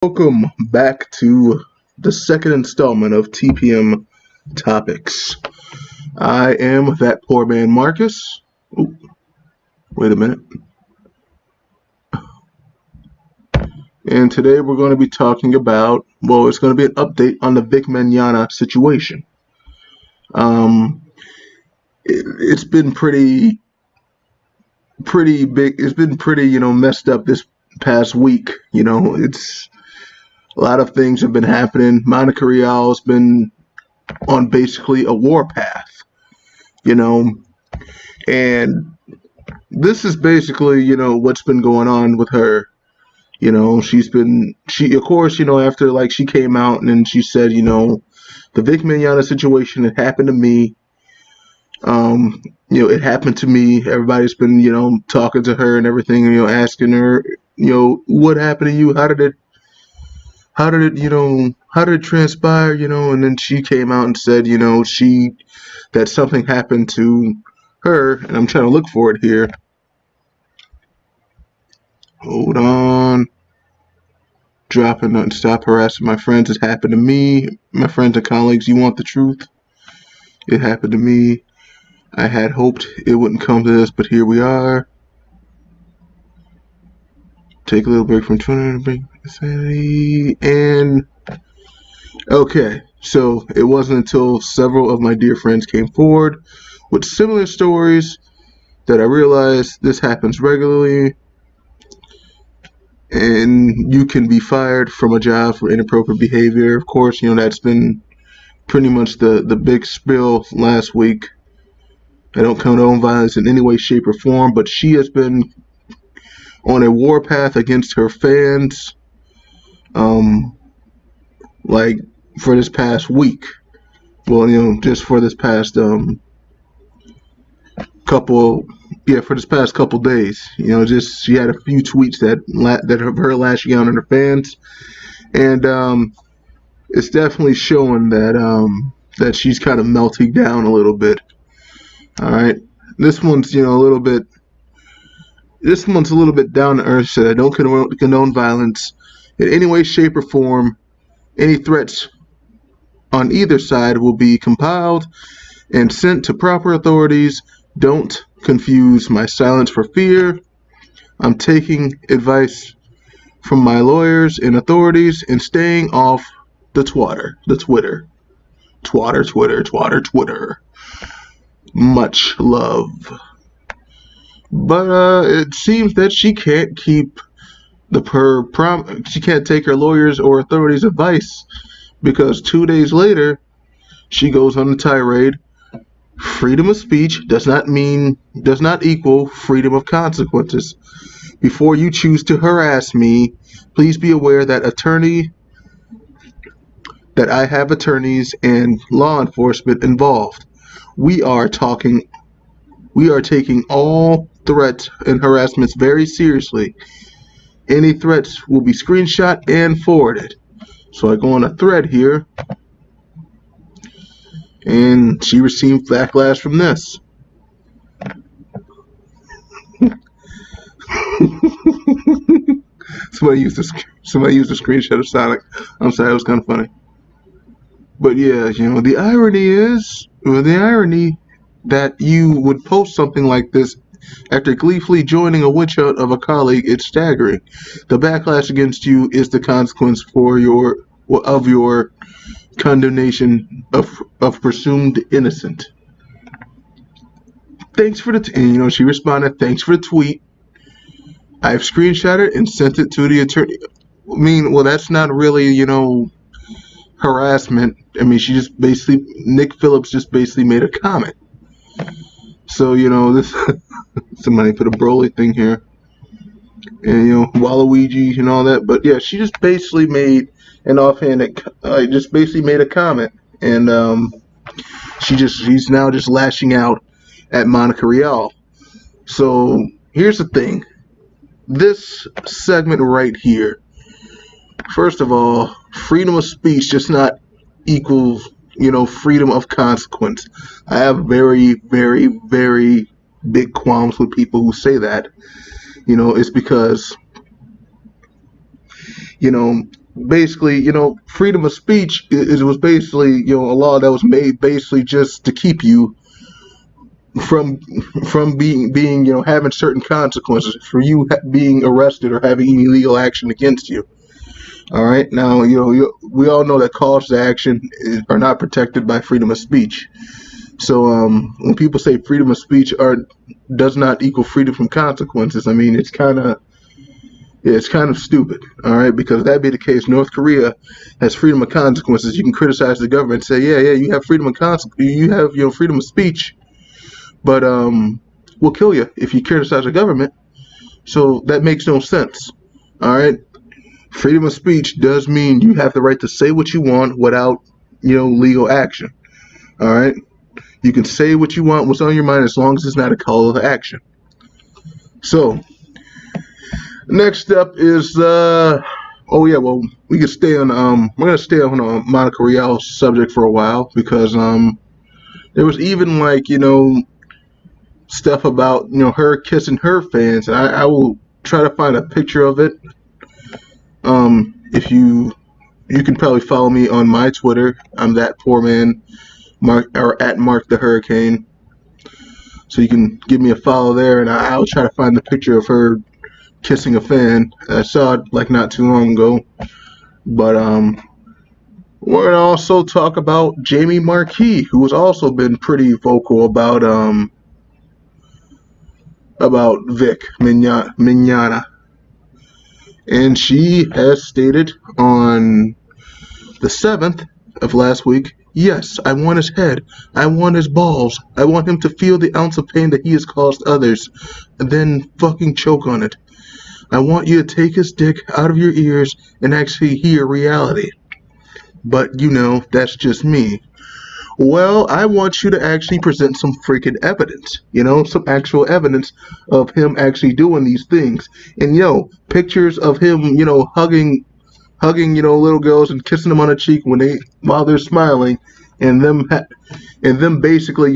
Welcome back to the second installment of Tpmtopix. I am that poor man Marcus. Ooh, wait a minute. And today we're going to be talking about, it's going to be an update on the Vic Mignogna situation. It's been pretty big. It's been pretty, messed up this past week. It's a lot of things have been happening. Monica Rial's been on basically a war path, and this is basically, what's been going on with her. Of course, after she came out and then she said, the Vic Mignogna situation, it happened to me. It happened to me. Everybody's been, talking to her and everything, asking her, what happened to you? How did it transpire, and then she came out and said, that something happened to her, and I'm trying to look for it here. Hold on. Dropping and stop harassing my friends. It happened to me. My friends and colleagues, you want the truth? It happened to me. I had hoped it wouldn't come to this, but here we are. Take a little break from Twitter to bring sanity. And okay, so it wasn't until several of my dear friends came forward with similar stories that I realized this happens regularly, and you can be fired from a job for inappropriate behavior. Of course, that's been pretty much the big spill last week. I don't condone violence in any way, shape, or form, but she has been on a war path against her fans, for this past week. Well, just for this past for this past couple days. Just she had a few tweets that of her lashing out on her fans, and it's definitely showing that she's kind of melting down a little bit. All right, this one's a little bit. This one's a little bit down to earth. Said I don't condone violence in any way, shape, or form. Any threats on either side will be compiled and sent to proper authorities. Don't confuse my silence for fear. I'm taking advice from my lawyers and authorities and staying off the Twitter. Much love. But it seems that she can't keep she can't take her lawyers or authorities' advice, because 2 days later she goes on a tirade. Freedom of speech does not equal freedom of consequences. Before you choose to harass me, please be aware that I have attorneys and law enforcement involved. We are taking all threats and harassments very seriously. Any threats will be screenshot and forwarded. So I go on a thread here, and she received backlash from this. Somebody used a screenshot of Sonic. I'm sorry, it was kind of funny. But yeah, the irony that you would post something like this after gleefully joining a witch hunt of a colleague, it's staggering. The backlash against you is the consequence of your condemnation of presumed innocent. Thanks for and she responded, thanks for the tweet. I've screenshotted it and sent it to the attorney. That's not really, harassment. She just basically, Nick Phillips just basically made a comment. So, this somebody put a Broly thing here, and Waluigi and all that. But yeah, she just basically made an offhanded, made a comment, and she's now just lashing out at Monica Rial. So here's the thing: this segment right here. First of all, freedom of speech just not equals freedom of consequence. I have very, very, very big qualms with people who say that. It's because, basically, freedom of speech it was basically, a law that was made basically just to keep you from being having certain consequences for you being arrested or having any legal action against you. All right, now we all know that calls to action are not protected by freedom of speech. So when people say freedom of speech does not equal freedom from consequences, I mean it's kind of stupid. All right, because if that be the case, North Korea has freedom of consequences. You can criticize the government, and say yeah, you have freedom of you have freedom of speech, but we'll kill you if you criticize the government. So that makes no sense. All right, freedom of speech does mean you have the right to say what you want without legal action. All right, you can say what you want, what's on your mind, as long as it's not a call to action. So next up is oh yeah, well we can stay on we're gonna stay on Monica Rial's subject for a while, because there was even like stuff about her kissing her fans, and I will try to find a picture of it. If you can probably follow me on my Twitter. I'm that poor man, or at Mark the Hurricane. So you can give me a follow there, and I'll try to find the picture of her kissing a fan. I saw it like not too long ago. But we're gonna also talk about Jamie Marquis, who has also been pretty vocal about Vic Mignogna. And she has stated on the 7th of last week, yes, I want his head. I want his balls. I want him to feel the ounce of pain that he has caused others, and then fucking choke on it. I want you to take his dick out of your ears and actually hear reality. But, that's just me. Well, I want you to actually present some freaking evidence, some actual evidence of him actually doing these things. And, pictures of him, hugging, little girls and kissing them on the cheek while they're smiling, and them basically,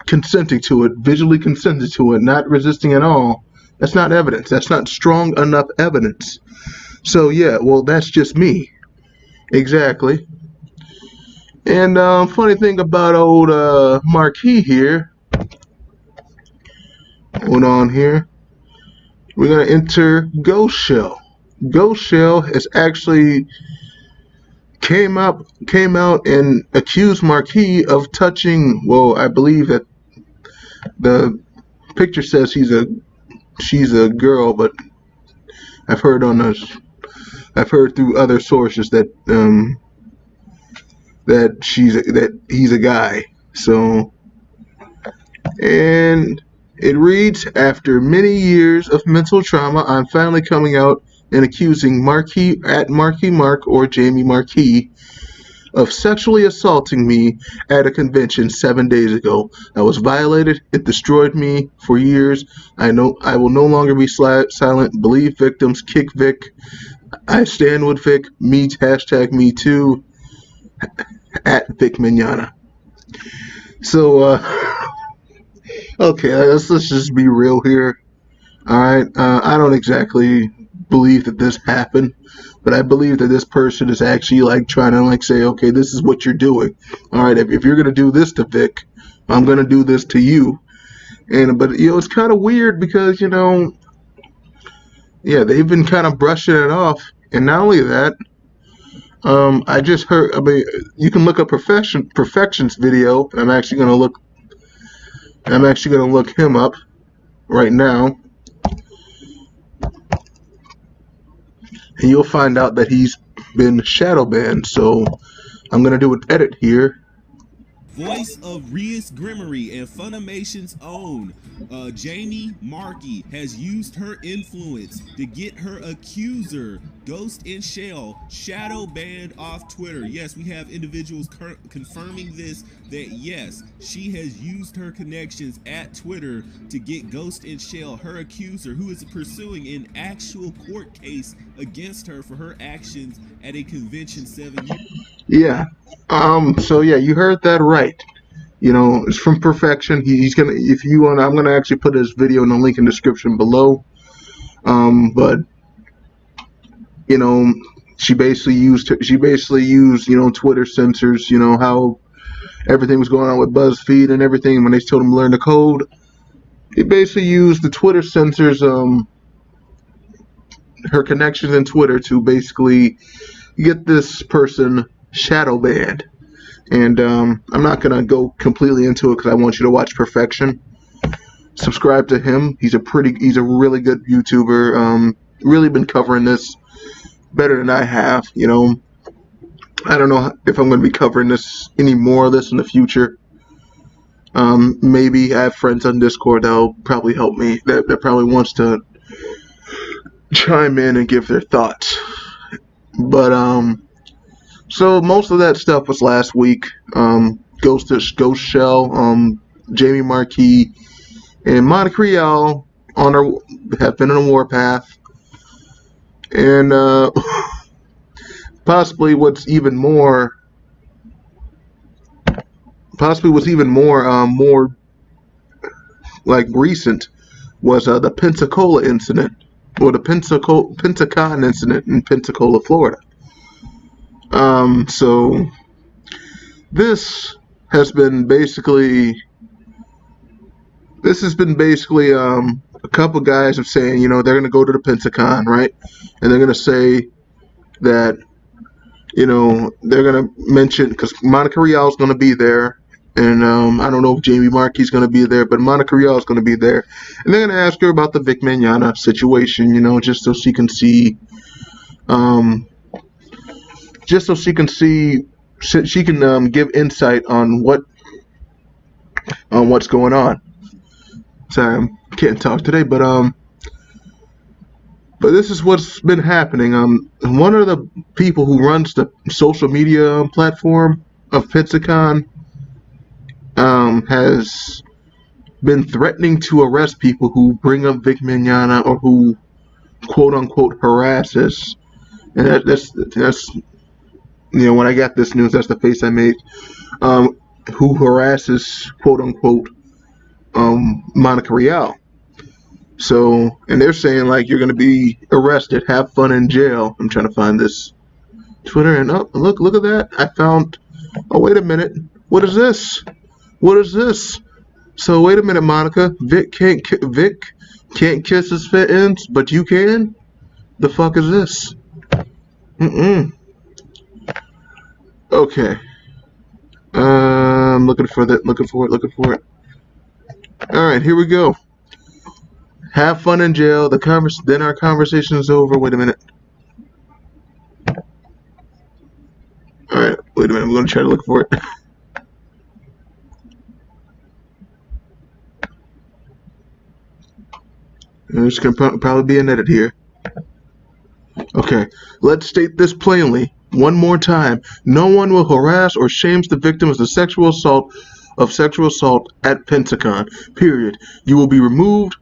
consenting to it, visually consenting to it, not resisting at all. That's not evidence. That's not strong enough evidence. So, yeah, well, that's just me. Exactly. And funny thing about old Marquis here. Hold on here. We're going to enter Ghost Shell. Ghost Shell has actually came out and accused Marquis of touching, well, I believe that the picture says she's a girl, but I've heard through other sources that that he's a guy. So, and it reads, after many years of mental trauma, I'm finally coming out and accusing Marquis at Marquis Mark, or Jamie Marquis, of sexually assaulting me at a convention 7 days ago. I was violated. It destroyed me for years. I will no longer be silent. Believe victims. Kick Vic. I stand with Vic. Hashtag me too. At Vic Mignogna. So, okay, let's just be real here. Alright, I don't exactly believe that this happened, but I believe that this person is actually like trying to like say, okay, this is what you're doing. Alright, if you're gonna do this to Vic, I'm gonna do this to you. But it's kind of weird because yeah, they've been kind of brushing it off, and not only that, I just heard. I mean, you can look up Perfection's video, and I'm actually gonna look him up right now, and you'll find out that he's been shadow banned. So I'm gonna do an edit here. Voice of Rias Grimmery and Funimation's own Jamie Marquis has used her influence to get her accuser, Ghost in Shell, shadow banned off Twitter. Yes, we have individuals confirming this, that yes, she has used her connections at Twitter to get Ghost in Shell, her accuser, who is pursuing an actual court case against her for her actions at a convention 7 years. Yeah. So yeah, you heard that right. It's from Perfection. He's gonna, if you want, I'm gonna actually put his video in the link in the description below. But She basically used Twitter censors, how everything was going on with BuzzFeed and everything when they told them to learn the code. They basically used the Twitter censors, her connections in Twitter to basically get this person shadow banned. And I'm not gonna go completely into it because I want you to watch Perfection. Subscribe to him. He's a really good YouTuber. Really been covering this better than I have. I don't know if I'm going to be covering any more of this in the future. Maybe I have friends on Discord that'll probably help me. That probably wants to chime in and give their thoughts. But so most of that stuff was last week. Ghost Shell, Jamie Marquis, and Monica Rial have been on a warpath. And possibly what's even more like recent was the Pensacola incident, or the Pentacon incident in Pensacola, Florida. So this has been basically a couple guys of saying, they're going to go to the Pentacon, right? And they're going to say that, they're going to mention, because Monica Rial is going to be there, and I don't know if Jamie Marquis is going to be there, but Monica Rial is going to be there, and they're going to ask her about the Vic Mignogna situation, just so she can see, give insight on what's going on. Sorry, I can't talk today, but this is what's been happening. One of the people who runs the social media platform of Pensacon has been threatening to arrest people who bring up Vic Mignogna or who quote unquote harasses. And that's when I got this news, that's the face I made. Who harasses quote unquote Monica Rial. So, and they're saying like you're gonna be arrested, have fun in jail. I'm trying to find this Twitter, and look at that. I found. Oh, wait a minute. What is this? So wait a minute, Monica. Vic can't kiss his fit-ins, but you can. The fuck is this? Okay. I'm looking for it. All right, here we go. Have fun in jail. Then our conversation is over. Wait a minute. All right, wait a minute. I'm going to try to look for it. There's going to probably be an edit here. Okay, let's state this plainly one more time. No one will harass or shame the victim of sexual assault at Pentacon. Period. You will be removed,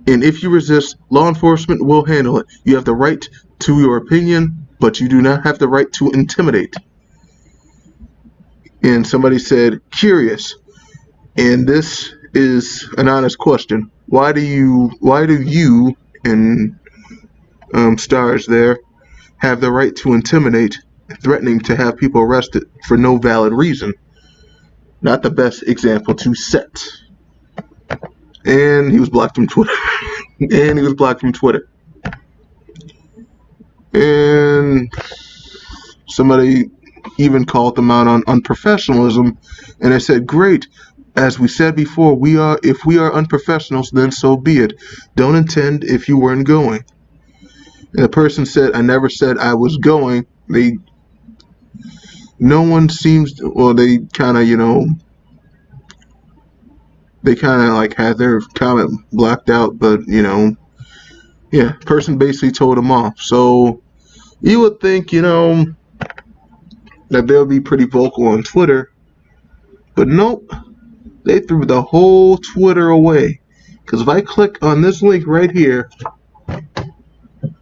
and if you resist, law enforcement will handle it. You have the right to your opinion, but you do not have the right to intimidate. And somebody said, curious, and this is an honest question. Why do you and stars there have the right to intimidate, threatening to have people arrested for no valid reason? Not the best example to set. And he was blocked from Twitter. And somebody even called them out on unprofessionalism, and I said, great. As we said before, if we are unprofessionals, then so be it. Don't attend if you weren't going. And the person said, I never said I was going. They kind of like had their comment blocked out, but person basically told them off. So you would think, that they'll be pretty vocal on Twitter, but nope, they threw the whole Twitter away. Because if I click on this link right here,